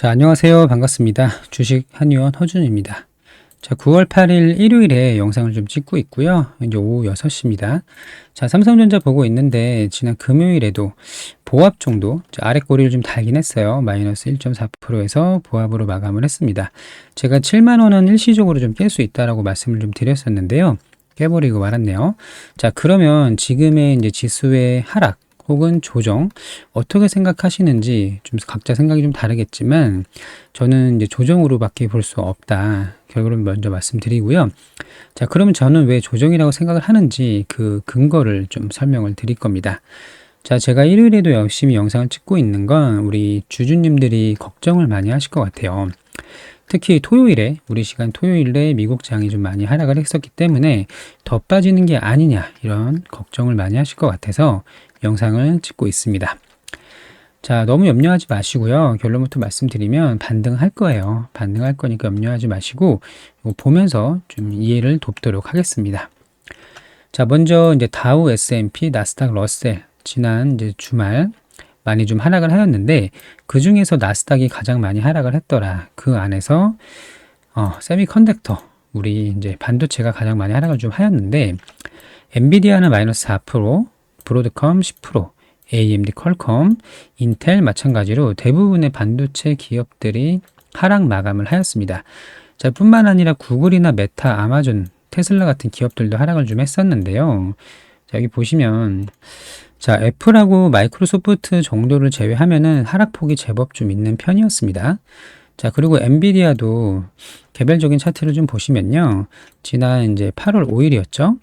자, 안녕하세요. 반갑습니다. 주식 한의원 허준입니다. 자, 9월 8일 일요일에 영상을 좀 찍고 있고요. 이제 오후 6시입니다. 자, 삼성전자 보고 있는데 지난 금요일에도 보합 정도 아래 꼬리를 좀 달긴 했어요. 마이너스 1.4%에서 보합으로 마감을 했습니다. 제가 7만 원은 일시적으로 좀 깰 수 있다라고 말씀을 좀 드렸었는데요. 깨버리고 말았네요. 자, 그러면 지금의 이제 지수의 하락 혹은 조정 어떻게 생각하시는지 좀 각자 생각이 좀 다르겠지만 저는 이제 조정으로밖에 볼 수 없다. 결론을 먼저 말씀드리고요. 자, 그러면 저는 왜 조정이라고 생각을 하는지 그 근거를 좀 설명을 드릴 겁니다. 자, 제가 일요일에도 열심히 영상을 찍고 있는 건 우리 주주님들이 걱정을 많이 하실 것 같아요. 특히 토요일에 우리 시간 토요일에 미국 장이 좀 많이 하락을 했었기 때문에 더 빠지는 게 아니냐 이런 걱정을 많이 하실 것 같아서 영상을 찍고 있습니다. 자, 너무 염려하지 마시고요. 결론부터 말씀드리면 반등할 거예요. 반등할 거니까 염려하지 마시고 이거 보면서 좀 이해를 돕도록 하겠습니다. 자, 먼저 이제 다우, S&P, 나스닥, 러셀 지난 이제 주말 많이 좀 하락을 하였는데 그 중에서 나스닥이 가장 많이 하락을 했더라. 그 안에서 세미컨덕터 우리 이제 반도체가 가장 많이 하락을 좀 하였는데 엔비디아는 마이너스 4%, 브로드컴 10%, AMD, 퀄컴, 인텔 마찬가지로 대부분의 반도체 기업들이 하락 마감을 하였습니다. 자, 뿐만 아니라 구글이나 메타, 아마존, 테슬라 같은 기업들도 하락을 좀 했었는데요. 자, 여기 보시면 자, 애플하고 마이크로소프트 정도를 제외하면은 하락폭이 제법 좀 있는 편이었습니다. 자, 그리고 엔비디아도 개별적인 차트를 좀 보시면요. 지난 이제 8월 5일이었죠.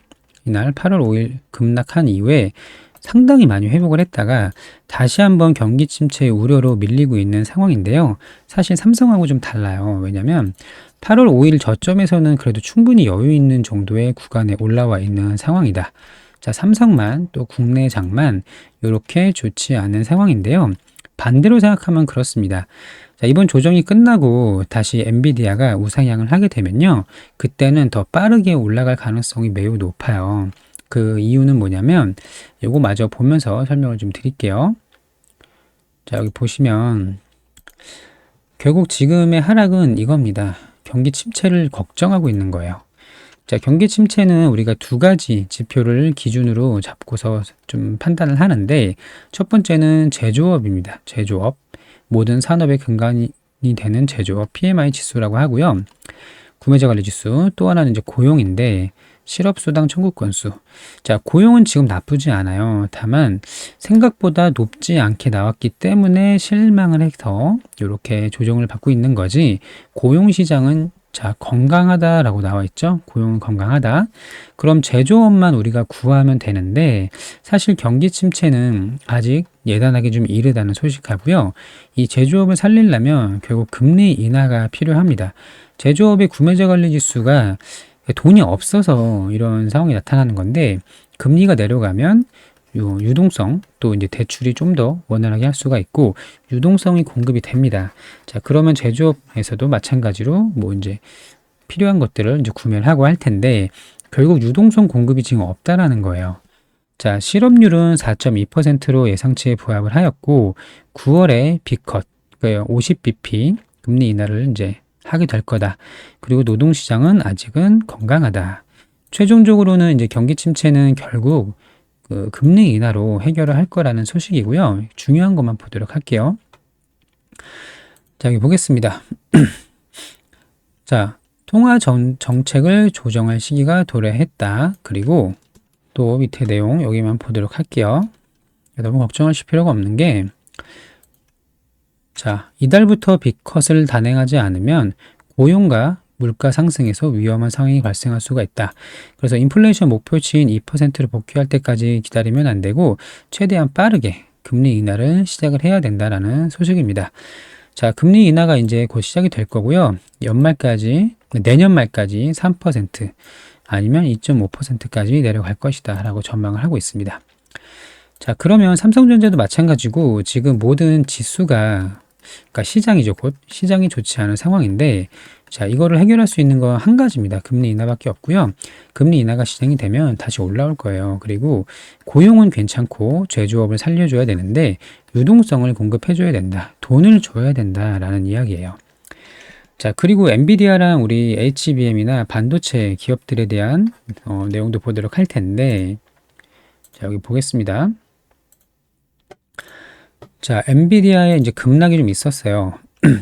이날 8월 5일 급락한 이후에 상당히 많이 회복을 했다가 다시 한번 경기 침체의 우려로 밀리고 있는 상황인데요. 사실 삼성하고 좀 달라요. 왜냐면 8월 5일 저점에서는 그래도 충분히 여유 있는 정도의 구간에 올라와 있는 상황이다. 자, 삼성만 또 국내 장만 이렇게 좋지 않은 상황인데요. 반대로 생각하면 그렇습니다. 자, 이번 조정이 끝나고 다시 엔비디아가 우상향을 하게 되면요. 그때는 더 빠르게 올라갈 가능성이 매우 높아요. 그 이유는 뭐냐면 요거 마저 보면서 설명을 좀 드릴게요. 자, 여기 보시면 결국 지금의 하락은 이겁니다. 경기 침체를 걱정하고 있는 거예요. 자, 경기 침체는 우리가 두 가지 지표를 기준으로 잡고서 좀 판단을 하는데 첫 번째는 제조업입니다. 제조업. 모든 산업의 근간이 되는 제조업 PMI 지수라고 하고요. 구매자 관리 지수, 또 하나는 이제 고용인데 실업수당 청구 건수. 자, 고용은 지금 나쁘지 않아요. 다만 생각보다 높지 않게 나왔기 때문에 실망을 해서 이렇게 조정을 받고 있는 거지 고용 시장은 자, 건강하다라고 나와 있죠. 고용은 건강하다. 그럼 제조업만 우리가 구하면 되는데 사실 경기 침체는 아직 예단하기 좀 이르다는 소식하고요. 이 제조업을 살리려면 결국 금리 인하가 필요합니다. 제조업의 구매자 관리 지수가 돈이 없어서 이런 상황이 나타나는 건데 금리가 내려가면 유동성 또 이제 대출이 좀 더 원활하게 할 수가 있고 유동성이 공급이 됩니다. 자, 그러면 제조업에서도 마찬가지로 뭐 이제 필요한 것들을 이제 구매를 하고 할 텐데 결국 유동성 공급이 지금 없다라는 거예요. 자, 실업률은 4.2%로 예상치에 부합을 하였고 9월에 B컷 50bp 금리 인하를 이제 하게 될 거다. 그리고 노동시장은 아직은 건강하다. 최종적으로는 이제 경기 침체는 결국 그 금리 인하로 해결을 할 거라는 소식이고요. 중요한 것만 보도록 할게요. 자, 여기 보겠습니다. 자, 통화 정책을 조정할 시기가 도래했다. 그리고 또 밑에 내용 여기만 보도록 할게요. 너무 걱정하실 필요가 없는 게 자, 이달부터 B컷을 단행하지 않으면 고용과 물가 상승에서 위험한 상황이 발생할 수가 있다. 그래서 인플레이션 목표치인 2%를 복귀할 때까지 기다리면 안 되고 최대한 빠르게 금리 인하를 시작을 해야 된다라는 소식입니다. 자, 금리 인하가 이제 곧 시작이 될 거고요. 내년 말까지 3% 아니면 2.5%까지 내려갈 것이다 라고 전망을 하고 있습니다. 자, 그러면 삼성전자도 마찬가지고 지금 모든 지수가 그러니까 시장이죠. 곧 시장이 좋지 않은 상황인데 자, 이거를 해결할 수 있는 건 한 가지입니다. 금리 인하밖에 없고요. 금리 인하가 진행이 되면 다시 올라올 거예요. 그리고 고용은 괜찮고 제조업을 살려줘야 되는데 유동성을 공급해줘야 된다. 돈을 줘야 된다라는 이야기예요. 자, 그리고 엔비디아랑 우리 HBM이나 반도체 기업들에 대한 내용도 보도록 할 텐데 자, 여기 보겠습니다. 자, 엔비디아에 이제 급락이 좀 있었어요.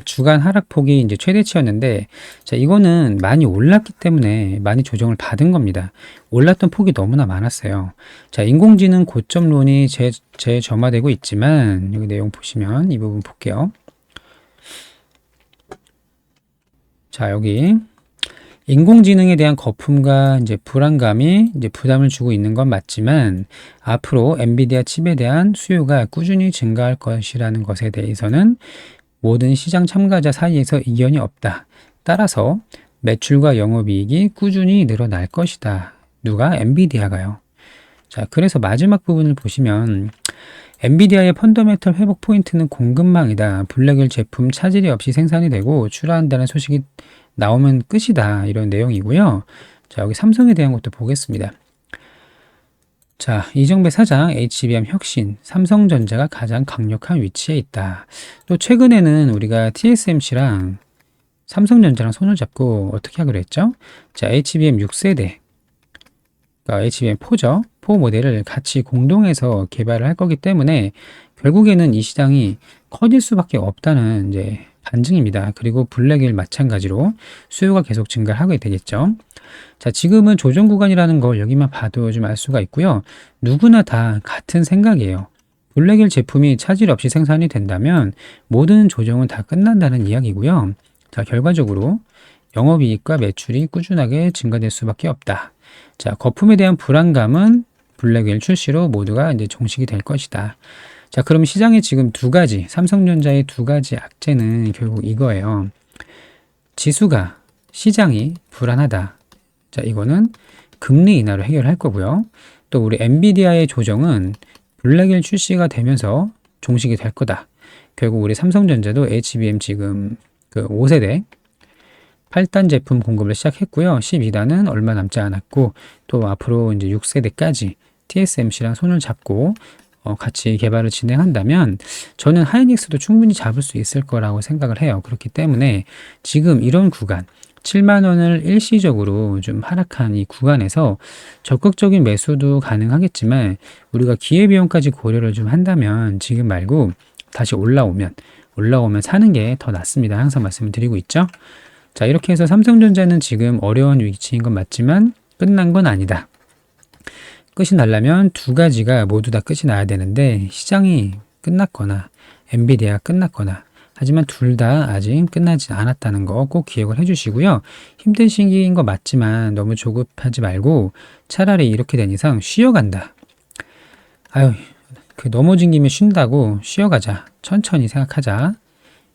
주간 하락폭이 이제 최대치였는데, 자, 이거는 많이 올랐기 때문에 많이 조정을 받은 겁니다. 올랐던 폭이 너무나 많았어요. 자, 인공지능 고점론이 재점화되고 있지만, 여기 내용 보시면 이 부분 볼게요. 자, 여기 인공지능에 대한 거품과 이제 불안감이 이제 부담을 주고 있는 건 맞지만 앞으로 엔비디아 칩에 대한 수요가 꾸준히 증가할 것이라는 것에 대해서는 모든 시장 참가자 사이에서 이견이 없다. 따라서 매출과 영업이익이 꾸준히 늘어날 것이다. 누가? 엔비디아가요. 자, 그래서 마지막 부분을 보시면 엔비디아의 펀더멘털 회복 포인트는 공급망이다. 블랙웰 제품 차질이 없이 생산이 되고 출하한다는 소식이 나오면 끝이다. 이런 내용이고요. 자, 여기 삼성에 대한 것도 보겠습니다. 자, 이정배 사장, HBM 혁신, 삼성전자가 가장 강력한 위치에 있다. 또 최근에는 우리가 TSMC랑 삼성전자랑 손을 잡고 어떻게 하기로 했죠? 자, HBM 6세대, 그러니까 HBM4죠. 4 모델을 같이 공동해서 개발을 할 거기 때문에 결국에는 이 시장이 커질 수밖에 없다는 이제 반증입니다. 그리고 블랙웰 마찬가지로 수요가 계속 증가하게 되겠죠. 자, 지금은 조정 구간이라는 걸 여기만 봐도 좀 알 수가 있고요. 누구나 다 같은 생각이에요. 블랙웰 제품이 차질 없이 생산이 된다면 모든 조정은 다 끝난다는 이야기고요. 자, 결과적으로 영업이익과 매출이 꾸준하게 증가될 수밖에 없다. 자, 거품에 대한 불안감은 블랙웰 출시로 모두가 이제 종식이 될 것이다. 자, 그럼 시장에 지금 두 가지, 삼성전자의 두 가지 악재는 결국 이거예요. 지수가, 시장이 불안하다. 자, 이거는 금리 인하로 해결할 거고요. 또 우리 엔비디아의 조정은 블랙웰 출시가 되면서 종식이 될 거다. 결국 우리 삼성전자도 HBM 지금 그 5세대 8단 제품 공급을 시작했고요. 12단은 얼마 남지 않았고 또 앞으로 이제 6세대까지 TSMC랑 손을 잡고 같이 개발을 진행한다면 저는 하이닉스도 충분히 잡을 수 있을 거라고 생각을 해요. 그렇기 때문에 지금 이런 구간 7만 원을 일시적으로 좀 하락한 이 구간에서 적극적인 매수도 가능하겠지만 우리가 기회비용까지 고려를 좀 한다면 지금 말고 다시 올라오면 사는 게 더 낫습니다. 항상 말씀을 드리고 있죠. 자, 이렇게 해서 삼성전자는 지금 어려운 위치인 건 맞지만 끝난 건 아니다. 끝이 나려면 두 가지가 모두 다 끝이 나야 되는데 시장이 끝났거나 엔비디아가 끝났거나 하지만 둘 다 아직 끝나지 않았다는 거 꼭 기억을 해주시고요. 힘든 시기인 거 맞지만 너무 조급하지 말고 차라리 이렇게 된 이상 쉬어간다. 아유, 그 넘어진 김에 쉰다고 쉬어가자. 천천히 생각하자.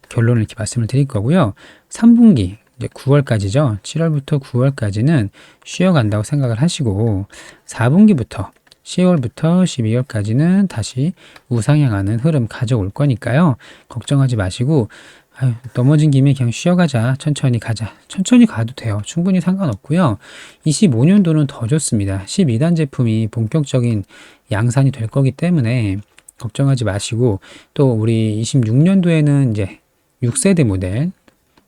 결론을 이렇게 말씀을 드릴 거고요. 3분기 이제 9월까지죠. 7월부터 9월까지는 쉬어간다고 생각을 하시고 4분기부터 10월부터 12월까지는 다시 우상향하는 흐름 가져올 거니까요. 걱정하지 마시고 아유, 넘어진 김에 그냥 쉬어가자. 천천히 가자. 천천히 가도 돼요. 충분히 상관없고요. 25년도는 더 좋습니다. 12단 제품이 본격적인 양산이 될 거기 때문에 걱정하지 마시고 또 우리 26년도에는 이제 6세대 모델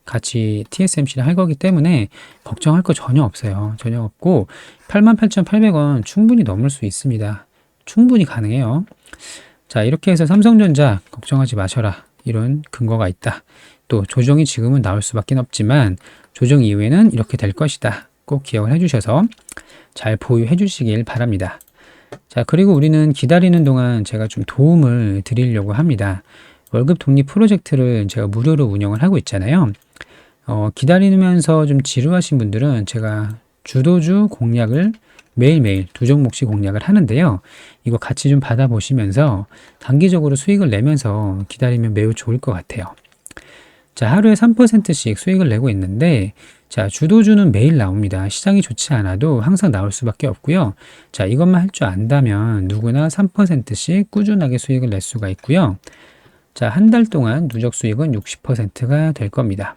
같이 TSMC를 할 거기 때문에 걱정할 거 전혀 없어요. 전혀 없고 88,800원 충분히 넘을 수 있습니다. 충분히 가능해요. 자, 이렇게 해서 삼성전자 걱정하지 마셔라. 이런 근거가 있다. 또 조정이 지금은 나올 수밖에 없지만 조정 이후에는 이렇게 될 것이다. 꼭 기억을 해주셔서 잘 보유해 주시길 바랍니다. 자, 그리고 우리는 기다리는 동안 제가 좀 도움을 드리려고 합니다. 월급 독립 프로젝트를 제가 무료로 운영을 하고 있잖아요. 기다리면서 좀 지루하신 분들은 제가 주도주 공략을 매일매일 두 종목씩 공략을 하는데요. 이거 같이 좀 받아보시면서 단기적으로 수익을 내면서 기다리면 매우 좋을 것 같아요. 자, 하루에 3%씩 수익을 내고 있는데 자, 주도주는 매일 나옵니다. 시장이 좋지 않아도 항상 나올 수밖에 없고요. 자, 이것만 할 줄 안다면 누구나 3%씩 꾸준하게 수익을 낼 수가 있고요. 자, 한 달 동안 누적 수익은 60%가 될 겁니다.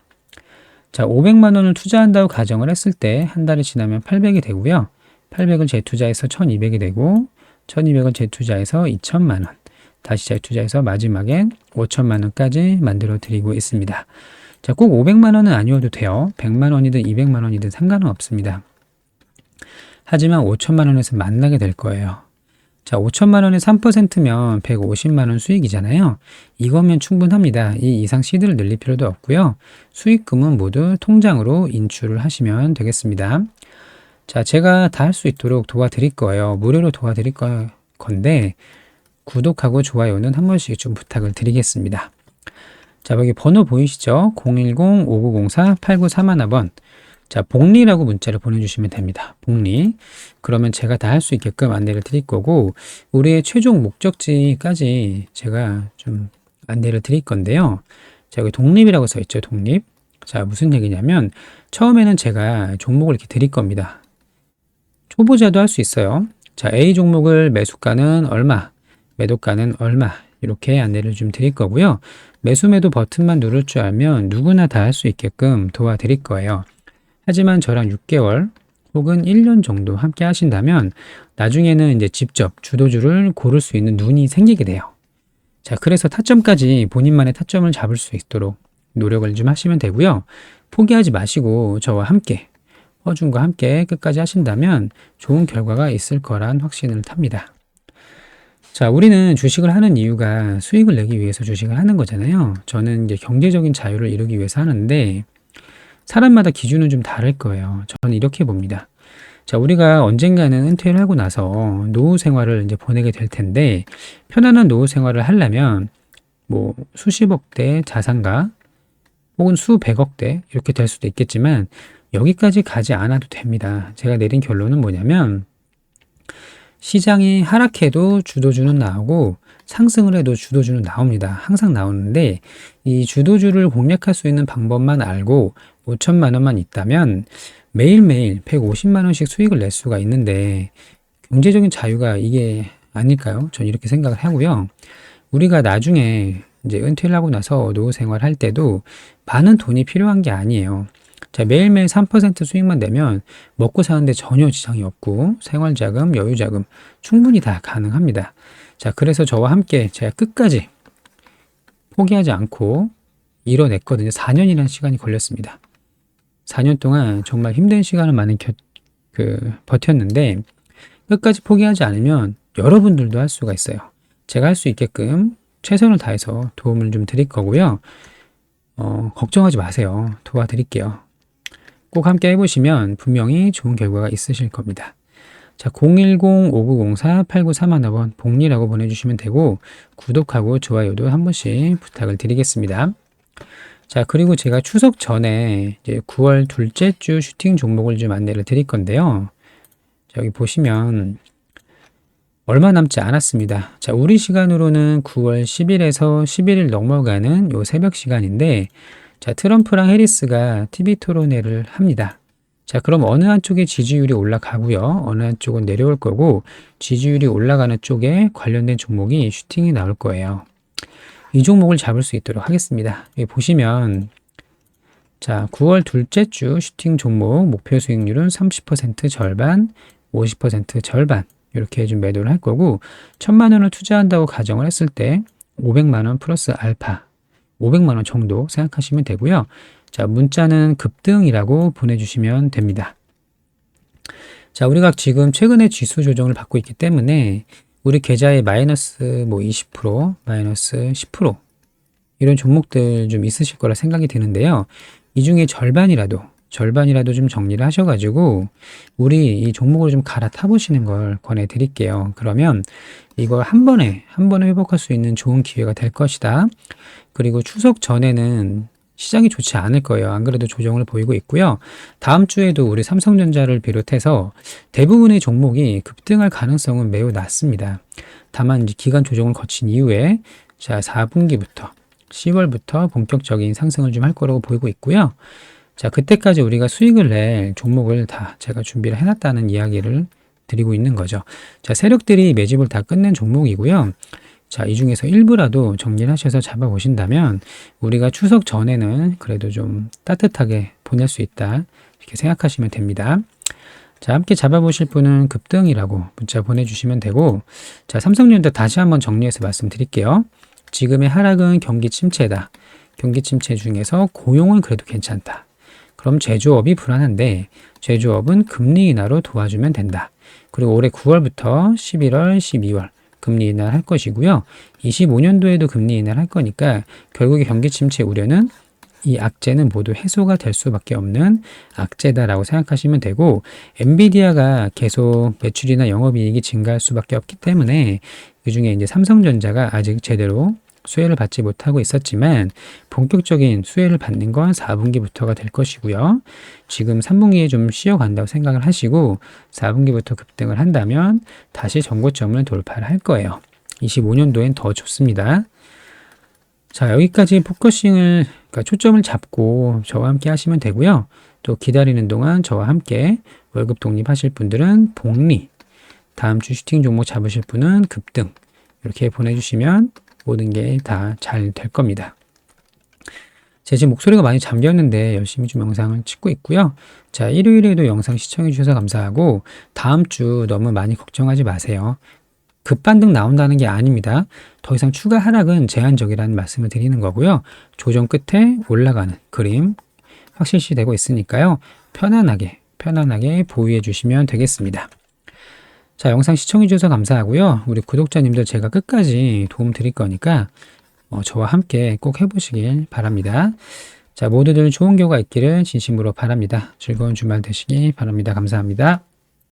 자, 500만 원을 투자한다고 가정을 했을 때 한 달이 지나면 800이 되고요. 800을 재투자해서 1200이 되고 1200을 재투자해서 2000만 원, 다시 재투자해서 마지막엔 5000만 원까지 만들어 드리고 있습니다. 자, 꼭 500만 원은 아니어도 돼요. 100만 원이든 200만 원이든 상관은 없습니다. 하지만 5천만 원에서 만나게 될 거예요. 자, 5천만 원에 3%면 150만 원 수익이잖아요. 이거면 충분합니다. 이 이상 시드를 늘릴 필요도 없고요. 수익금은 모두 통장으로 인출을 하시면 되겠습니다. 자, 제가 다 할 수 있도록 도와드릴 거예요. 무료로 도와드릴 건데 구독하고 좋아요는 한 번씩 좀 부탁을 드리겠습니다. 자, 여기 번호 보이시죠? 010-5904-8931번. 자, 복리라고 문자를 보내주시면 됩니다. 복리. 그러면 제가 다 할 수 있게끔 안내를 드릴 거고, 우리의 최종 목적지까지 제가 좀 안내를 드릴 건데요. 자, 여기 독립이라고 써 있죠, 독립. 자, 무슨 얘기냐면, 처음에는 제가 종목을 이렇게 드릴 겁니다. 초보자도 할 수 있어요. 자, A 종목을 매수가는 얼마, 매도가는 얼마, 이렇게 안내를 좀 드릴 거고요. 매수 매도 버튼만 누를 줄 알면 누구나 다 할 수 있게끔 도와드릴 거예요. 하지만 저랑 6개월 혹은 1년 정도 함께 하신다면 나중에는 이제 직접 주도주를 고를 수 있는 눈이 생기게 돼요. 자, 그래서 타점까지 본인만의 타점을 잡을 수 있도록 노력을 좀 하시면 되고요. 포기하지 마시고 저와 함께, 허준과 함께 끝까지 하신다면 좋은 결과가 있을 거란 확신을 탑니다. 자, 우리는 주식을 하는 이유가 수익을 내기 위해서 주식을 하는 거잖아요. 저는 이제 경제적인 자유를 이루기 위해서 하는데 사람마다 기준은 좀 다를 거예요. 저는 이렇게 봅니다. 자, 우리가 언젠가는 은퇴를 하고 나서 노후 생활을 이제 보내게 될 텐데, 편안한 노후 생활을 하려면, 뭐, 수십억대 자산가, 혹은 수백억대, 이렇게 될 수도 있겠지만, 여기까지 가지 않아도 됩니다. 제가 내린 결론은 뭐냐면, 시장이 하락해도 주도주는 나오고, 상승을 해도 주도주는 나옵니다. 항상 나오는데, 이 주도주를 공략할 수 있는 방법만 알고 5천만 원만 있다면 매일매일 150만 원씩 수익을 낼 수가 있는데 경제적인 자유가 이게 아닐까요? 저는 이렇게 생각을 하고요. 우리가 나중에 이제 은퇴를 하고 나서 노후 생활할 때도 많은 돈이 필요한 게 아니에요. 자, 매일매일 3% 수익만 내면 먹고 사는데 전혀 지장이 없고 생활자금, 여유자금 충분히 다 가능합니다. 자, 그래서 저와 함께 제가 끝까지 포기하지 않고 이뤄냈거든요. 4년이라는 시간이 걸렸습니다. 4년 동안 정말 힘든 시간을 많이 버텼는데 끝까지 포기하지 않으면 여러분들도 할 수가 있어요. 제가 할 수 있게끔 최선을 다해서 도움을 좀 드릴 거고요. 걱정하지 마세요. 도와드릴게요. 꼭 함께 해보시면 분명히 좋은 결과가 있으실 겁니다. 자, 010-5904-8931번 복리라고 보내주시면 되고 구독하고 좋아요도 한 번씩 부탁을 드리겠습니다. 자, 그리고 제가 추석 전에 이제 9월 둘째 주 슈팅 종목을 좀 안내를 드릴 건데요. 여기 보시면 얼마 남지 않았습니다. 자, 우리 시간으로는 9월 10일에서 11일 넘어가는 요 새벽 시간인데, 자, 트럼프랑 해리스가 TV 토론회를 합니다. 자, 그럼 어느 한쪽의 지지율이 올라가고요. 어느 한쪽은 내려올 거고, 지지율이 올라가는 쪽에 관련된 종목이 슈팅이 나올 거예요. 이 종목을 잡을 수 있도록 하겠습니다. 여기 보시면, 자, 9월 둘째 주 슈팅 종목 목표 수익률은 30% 절반, 50% 절반. 이렇게 좀 매도를 할 거고 1000만 원을 투자한다고 가정을 했을 때 500만 원 플러스 알파 500만 원 정도 생각하시면 되고요. 자, 문자는 급등이라고 보내주시면 됩니다. 자, 우리가 지금 최근에 지수 조정을 받고 있기 때문에 우리 계좌에 마이너스 20%, 마이너스 10% 이런 종목들 좀 있으실 거라 생각이 드는데요. 이 중에 절반이라도 좀 정리를 하셔가지고 우리 이 종목을 좀 갈아타보시는 걸 권해드릴게요. 그러면 이걸 한 번에 회복할 수 있는 좋은 기회가 될 것이다. 그리고 추석 전에는 시장이 좋지 않을 거예요. 안 그래도 조정을 보이고 있고요. 다음 주에도 우리 삼성전자를 비롯해서 대부분의 종목이 급등할 가능성은 매우 낮습니다. 다만 이제 기간 조정을 거친 이후에 자, 4분기부터 10월부터 본격적인 상승을 좀 할 거라고 보이고 있고요. 자, 그때까지 우리가 수익을 낼 종목을 다 제가 준비를 해놨다는 이야기를 드리고 있는 거죠. 자, 세력들이 매집을 다 끝낸 종목이고요. 자, 이 중에서 일부라도 정리를 하셔서 잡아보신다면 우리가 추석 전에는 그래도 좀 따뜻하게 보낼 수 있다. 이렇게 생각하시면 됩니다. 자, 함께 잡아보실 분은 급등이라고 문자 보내주시면 되고, 자, 삼성전자 다시 한번 정리해서 말씀드릴게요. 지금의 하락은 경기 침체다. 경기 침체 중에서 고용은 그래도 괜찮다. 그럼 제조업이 불안한데 제조업은 금리 인하로 도와주면 된다. 그리고 올해 9월부터 11월, 12월 금리 인하를 할 것이고요. 25년도에도 금리 인하를 할 거니까 결국에 경기 침체 우려는 이 악재는 모두 해소가 될 수밖에 없는 악재다라고 생각하시면 되고, 엔비디아가 계속 매출이나 영업이익이 증가할 수밖에 없기 때문에 그중에 이제 삼성전자가 아직 제대로 수혜를 받지 못하고 있었지만 본격적인 수혜를 받는 건 4분기부터가 될 것이고요. 지금 3분기에 좀 쉬어간다고 생각을 하시고 4분기부터 급등을 한다면 다시 전고점을 돌파를 할 거예요. 25년도엔 더 좋습니다. 자, 여기까지 포커싱을, 그러니까 초점을 잡고 저와 함께 하시면 되고요. 또 기다리는 동안 저와 함께 월급 독립하실 분들은 복리, 다음 주 슈팅 종목 잡으실 분은 급등, 이렇게 보내주시면 모든 게 다 잘 될 겁니다. 제 지금 목소리가 많이 잠겼는데 열심히 좀 영상을 찍고 있고요. 자, 일요일에도 영상 시청해 주셔서 감사하고 다음 주 너무 많이 걱정하지 마세요. 급반등 나온다는 게 아닙니다. 더 이상 추가 하락은 제한적이라는 말씀을 드리는 거고요. 조정 끝에 올라가는 그림 확실시 되고 있으니까요. 편안하게 보유해 주시면 되겠습니다. 자, 영상 시청해 주셔서 감사하고요. 우리 구독자님들 제가 끝까지 도움 드릴 거니까 저와 함께 꼭 해보시길 바랍니다. 자, 모두들 좋은 결과 있기를 진심으로 바랍니다. 즐거운 주말 되시기 바랍니다. 감사합니다.